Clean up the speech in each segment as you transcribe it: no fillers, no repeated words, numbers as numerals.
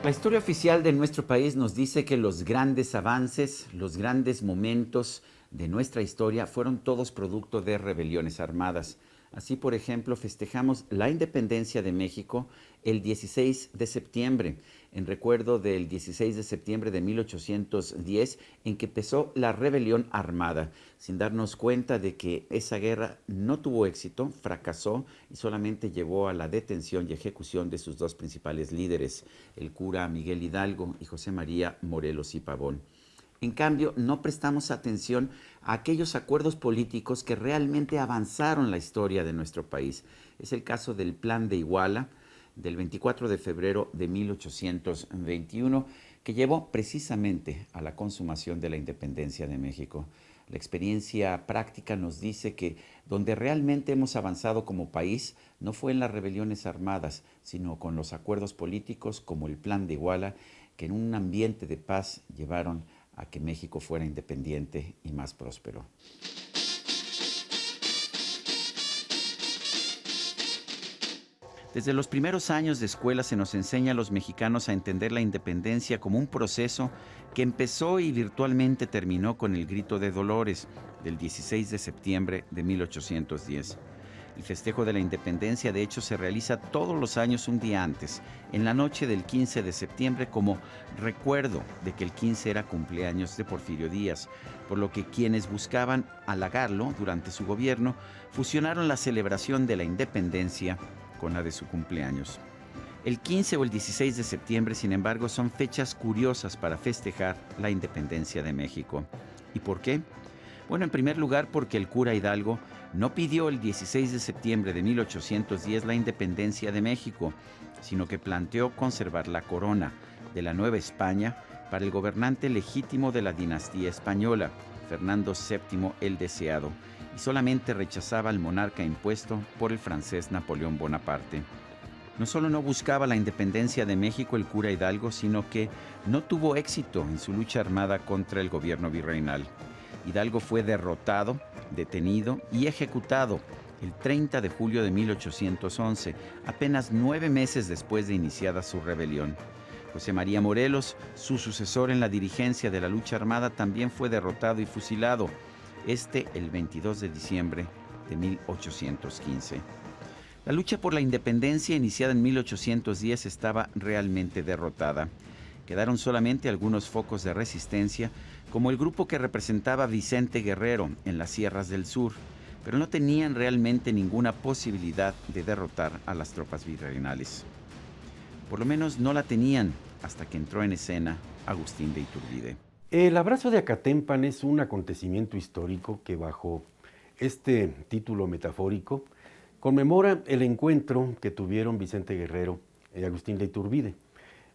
La historia oficial de nuestro país nos dice que los grandes avances, los grandes momentos de nuestra historia fueron todos producto de rebeliones armadas. Así, por ejemplo, festejamos la independencia de México el 16 de septiembre, en recuerdo del 16 de septiembre de 1810, en que empezó la rebelión armada, sin darnos cuenta de que esa guerra no tuvo éxito, fracasó y solamente llevó a la detención y ejecución de sus dos principales líderes, el cura Miguel Hidalgo y José María Morelos y Pavón. En cambio, no prestamos atención a aquellos acuerdos políticos que realmente avanzaron la historia de nuestro país. Es el caso del Plan de Iguala del 24 de febrero de 1821, que llevó precisamente a la consumación de la independencia de México. La experiencia práctica nos dice que donde realmente hemos avanzado como país no fue en las rebeliones armadas, sino con los acuerdos políticos como el Plan de Iguala, que en un ambiente de paz llevaron a que México fuera independiente y más próspero. Desde los primeros años de escuela se nos enseña a los mexicanos a entender la independencia como un proceso que empezó y virtualmente terminó con el Grito de Dolores del 16 de septiembre de 1810. El festejo de la independencia, de hecho, se realiza todos los años un día antes, en la noche del 15 de septiembre, como recuerdo de que el 15 era cumpleaños de Porfirio Díaz, por lo que quienes buscaban halagarlo durante su gobierno fusionaron la celebración de la independencia con la de su cumpleaños. El 15 o el 16 de septiembre, sin embargo, son fechas curiosas para festejar la independencia de México. ¿Y por qué? Bueno, en primer lugar porque el cura Hidalgo no pidió el 16 de septiembre de 1810 la independencia de México, sino que planteó conservar la corona de la Nueva España para el gobernante legítimo de la dinastía española, Fernando VII el Deseado, y solamente rechazaba al monarca impuesto por el francés Napoleón Bonaparte. No solo no buscaba la independencia de México el cura Hidalgo, sino que no tuvo éxito en su lucha armada contra el gobierno virreinal. Hidalgo fue derrotado, detenido y ejecutado el 30 de julio de 1811, apenas 9 meses después de iniciada su rebelión. José María Morelos, su sucesor en la dirigencia de la lucha armada, también fue derrotado y fusilado, el 22 de diciembre de 1815. La lucha por la independencia, iniciada en 1810, estaba realmente derrotada. Quedaron solamente algunos focos de resistencia, como el grupo que representaba Vicente Guerrero en las sierras del sur, pero no tenían realmente ninguna posibilidad de derrotar a las tropas virreinales. Por lo menos no la tenían hasta que entró en escena Agustín de Iturbide. El abrazo de Acatempan es un acontecimiento histórico que, bajo este título metafórico, conmemora el encuentro que tuvieron Vicente Guerrero y Agustín de Iturbide.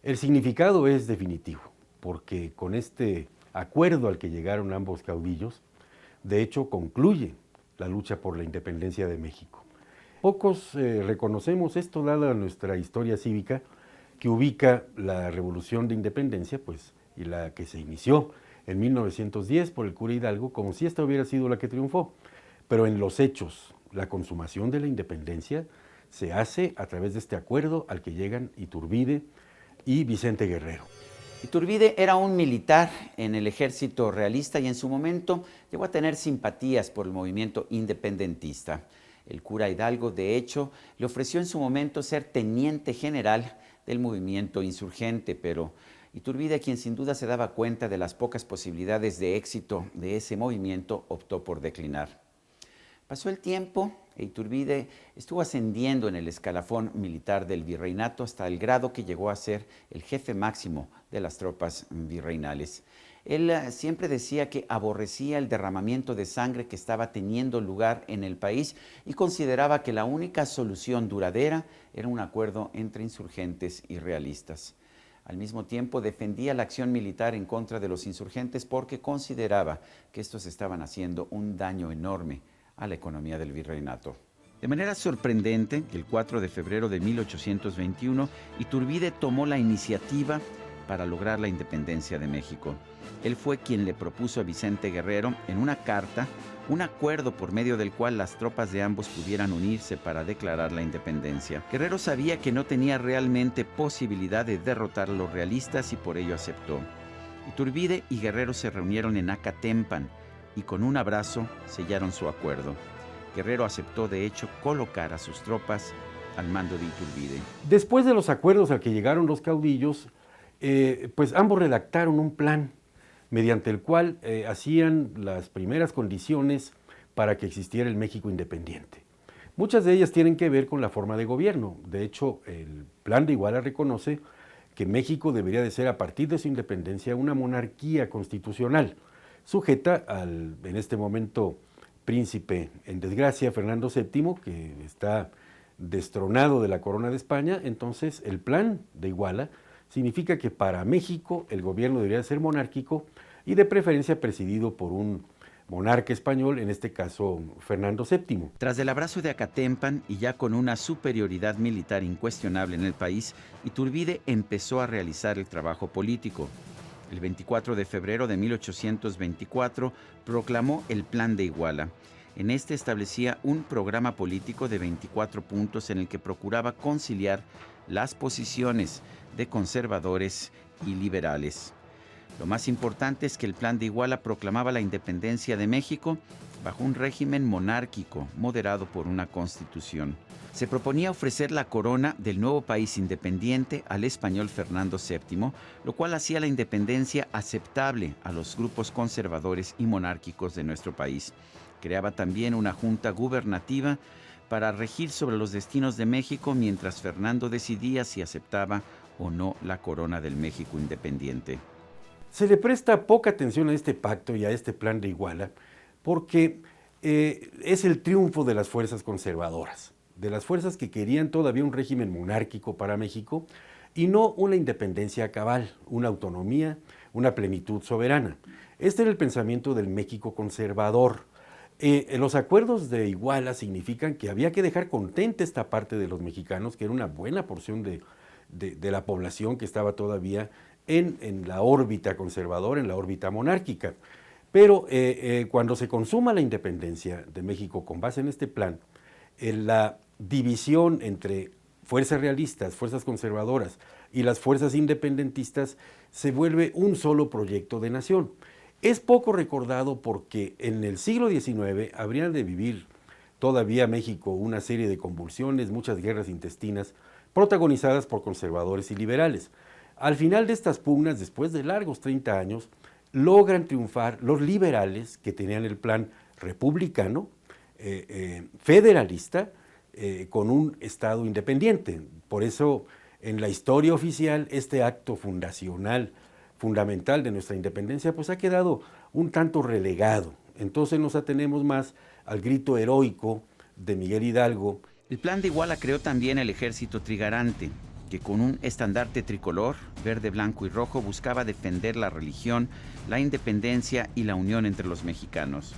El significado es definitivo, porque con este acuerdo al que llegaron ambos caudillos, de hecho concluye la lucha por la independencia de México. Pocos reconocemos esto, dada nuestra historia cívica, que ubica la Revolución de Independencia, y la que se inició en 1910 por el cura Hidalgo, como si esta hubiera sido la que triunfó. Pero en los hechos, la consumación de la independencia se hace a través de este acuerdo al que llegan Iturbide y Vicente Guerrero. Iturbide era un militar en el ejército realista y en su momento llegó a tener simpatías por el movimiento independentista. El cura Hidalgo, de hecho, le ofreció en su momento ser teniente general del movimiento insurgente, pero Iturbide, quien sin duda se daba cuenta de las pocas posibilidades de éxito de ese movimiento, optó por declinar. Pasó el tiempo e Iturbide estuvo ascendiendo en el escalafón militar del virreinato hasta el grado que llegó a ser el jefe máximo de las tropas virreinales. Él siempre decía que aborrecía el derramamiento de sangre que estaba teniendo lugar en el país y consideraba que la única solución duradera era un acuerdo entre insurgentes y realistas. Al mismo tiempo defendía la acción militar en contra de los insurgentes porque consideraba que estos estaban haciendo un daño enorme a la economía del virreinato. De manera sorprendente, el 4 de febrero de 1821, Iturbide tomó la iniciativa para lograr la independencia de México. Él fue quien le propuso a Vicente Guerrero, en una carta, un acuerdo por medio del cual las tropas de ambos pudieran unirse para declarar la independencia. Guerrero sabía que no tenía realmente posibilidad de derrotar a los realistas y por ello aceptó. Iturbide y Guerrero se reunieron en Acatempan y con un abrazo sellaron su acuerdo. Guerrero aceptó de hecho colocar a sus tropas al mando de Iturbide. Después de los acuerdos al que llegaron los caudillos, pues ambos redactaron un plan mediante el cual hacían las primeras condiciones para que existiera el México independiente. Muchas de ellas tienen que ver con la forma de gobierno. De hecho, el Plan de Iguala reconoce que México debería de ser, a partir de su independencia, una monarquía constitucional, sujeta al, en este momento, príncipe en desgracia, Fernando VII, que está destronado de la corona de España. Entonces, el Plan de Iguala significa que para México el gobierno debería ser monárquico y de preferencia presidido por un monarca español, en este caso Fernando VII. Tras el abrazo de Acatempan y ya con una superioridad militar incuestionable en el país, Iturbide empezó a realizar el trabajo político. El 24 de febrero de 1824 proclamó el Plan de Iguala. En este establecía un programa político de 24 puntos en el que procuraba conciliar las posiciones de conservadores y liberales. Lo más importante es que el Plan de Iguala proclamaba la independencia de México bajo un régimen monárquico moderado por una constitución. Se proponía ofrecer la corona del nuevo país independiente al español Fernando VII, lo cual hacía la independencia aceptable a los grupos conservadores y monárquicos de nuestro país. Creaba también una junta gubernativa para regir sobre los destinos de México mientras Fernando decidía si aceptaba o no la corona del México independiente. Se le presta poca atención a este pacto y a este Plan de Iguala porque es el triunfo de las fuerzas conservadoras, de las fuerzas que querían todavía un régimen monárquico para México y no una independencia cabal, una autonomía, una plenitud soberana. Este era el pensamiento del México conservador. Los acuerdos de Iguala significan que había que dejar contenta esta parte de los mexicanos, que era una buena porción de la población que estaba todavía en la órbita conservadora, en la órbita monárquica. Pero cuando se consuma la independencia de México con base en este plan, la división entre fuerzas realistas, fuerzas conservadoras y las fuerzas independentistas se vuelve un solo proyecto de nación. Es poco recordado porque en el siglo XIX habrían de vivir todavía México una serie de convulsiones, muchas guerras intestinas, protagonizadas por conservadores y liberales. Al final de estas pugnas, después de largos 30 años, logran triunfar los liberales que tenían el plan republicano, federalista, con un Estado independiente. Por eso, en la historia oficial, este acto fundacional, fundamental de nuestra independencia, pues ha quedado un tanto relegado. Entonces nos atenemos más al grito heroico de Miguel Hidalgo. El Plan de Iguala creó también el Ejército Trigarante, que con un estandarte tricolor, verde, blanco y rojo, buscaba defender la religión, la independencia y la unión entre los mexicanos.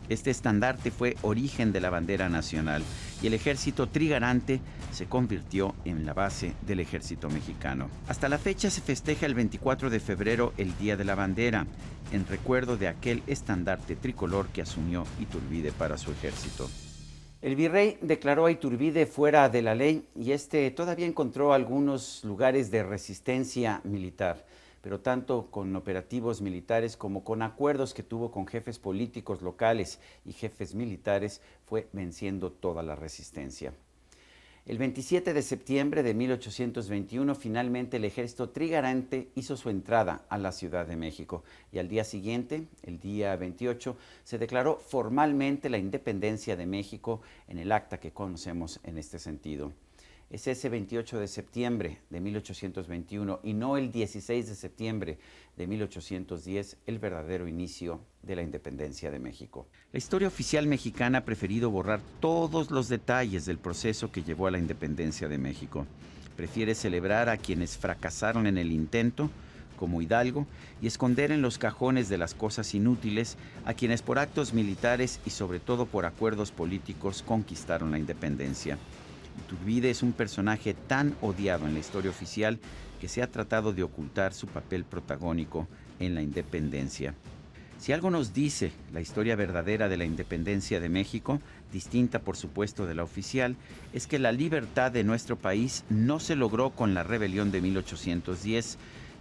Este estandarte fue origen de la bandera nacional y el Ejército Trigarante se convirtió en la base del ejército mexicano. Hasta la fecha se festeja el 24 de febrero el Día de la Bandera, en recuerdo de aquel estandarte tricolor que asumió Iturbide para su ejército. El virrey declaró a Iturbide fuera de la ley y todavía encontró algunos lugares de resistencia militar, pero tanto con operativos militares como con acuerdos que tuvo con jefes políticos locales y jefes militares, fue venciendo toda la resistencia. El 27 de septiembre de 1821, finalmente el ejército trigarante hizo su entrada a la Ciudad de México y al día siguiente, el día 28, se declaró formalmente la independencia de México en el acta que conocemos en este sentido. Es ese 28 de septiembre de 1821 y no el 16 de septiembre de 1810 el verdadero inicio de la independencia de México. La historia oficial mexicana ha preferido borrar todos los detalles del proceso que llevó a la independencia de México. Prefiere celebrar a quienes fracasaron en el intento, como Hidalgo, y esconder en los cajones de las cosas inútiles a quienes por actos militares y sobre todo por acuerdos políticos conquistaron la independencia. Iturbide es un personaje tan odiado en la historia oficial que se ha tratado de ocultar su papel protagónico en la independencia. Si algo nos dice la historia verdadera de la independencia de México, distinta por supuesto de la oficial, es que la libertad de nuestro país no se logró con la rebelión de 1810,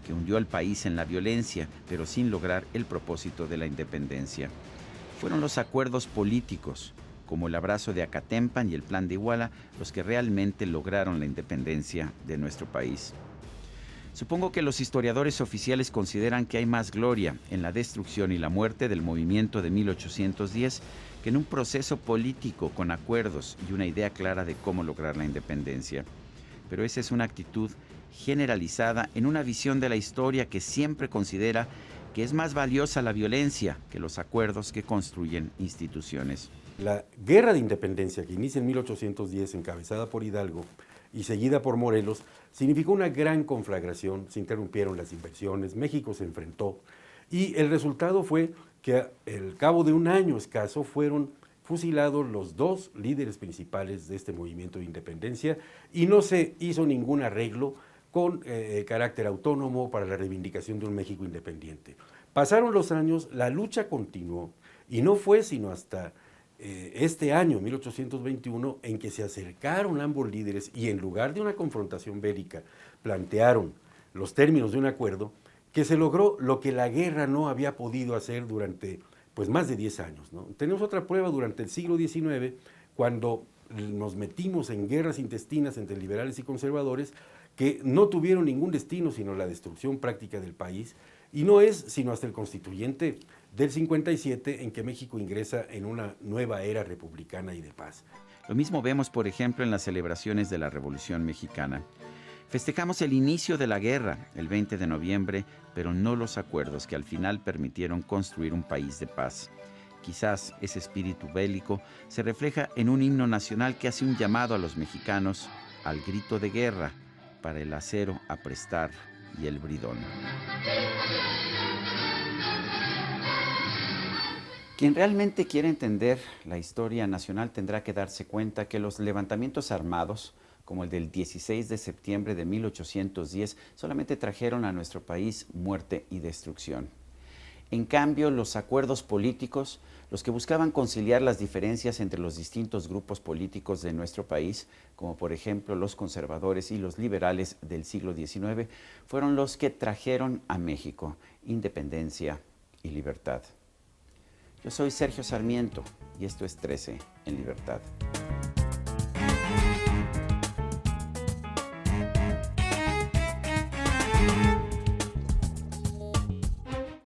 que hundió al país en la violencia, pero sin lograr el propósito de la independencia. Fueron los acuerdos políticos, como el abrazo de Acatempan y el Plan de Iguala, los que realmente lograron la independencia de nuestro país. Supongo que los historiadores oficiales consideran que hay más gloria en la destrucción y la muerte del movimiento de 1810 que en un proceso político con acuerdos y una idea clara de cómo lograr la independencia. Pero esa es una actitud generalizada en una visión de la historia que siempre considera que es más valiosa la violencia que los acuerdos que construyen instituciones. La guerra de independencia que inicia en 1810, encabezada por Hidalgo y seguida por Morelos, significó una gran conflagración, se interrumpieron las inversiones, México se enfrentó y el resultado fue que al cabo de un año escaso fueron fusilados los dos líderes principales de este movimiento de independencia y no se hizo ningún arreglo con carácter autónomo para la reivindicación de un México independiente. Pasaron los años, la lucha continuó y no fue sino hasta este año, 1821, en que se acercaron ambos líderes y en lugar de una confrontación bélica, plantearon los términos de un acuerdo que se logró lo que la guerra no había podido hacer durante pues, más de 10 años, ¿no? Tenemos otra prueba durante el siglo XIX, cuando nos metimos en guerras intestinas entre liberales y conservadores que no tuvieron ningún destino sino la destrucción práctica del país, y no es sino hasta el constituyente del 57 en que México ingresa en una nueva era republicana y de paz. Lo mismo vemos, por ejemplo, en las celebraciones de la Revolución Mexicana. Festejamos el inicio de la guerra, el 20 de noviembre, pero no los acuerdos que al final permitieron construir un país de paz. Quizás ese espíritu bélico se refleja en un himno nacional que hace un llamado a los mexicanos al grito de guerra para el acero a prestar y el bridón. Quien realmente quiere entender la historia nacional tendrá que darse cuenta que los levantamientos armados, como el del 16 de septiembre de 1810, solamente trajeron a nuestro país muerte y destrucción. En cambio, los acuerdos políticos, los que buscaban conciliar las diferencias entre los distintos grupos políticos de nuestro país, como por ejemplo los conservadores y los liberales del siglo XIX, fueron los que trajeron a México independencia y libertad. Yo soy Sergio Sarmiento y esto es 13 en Libertad.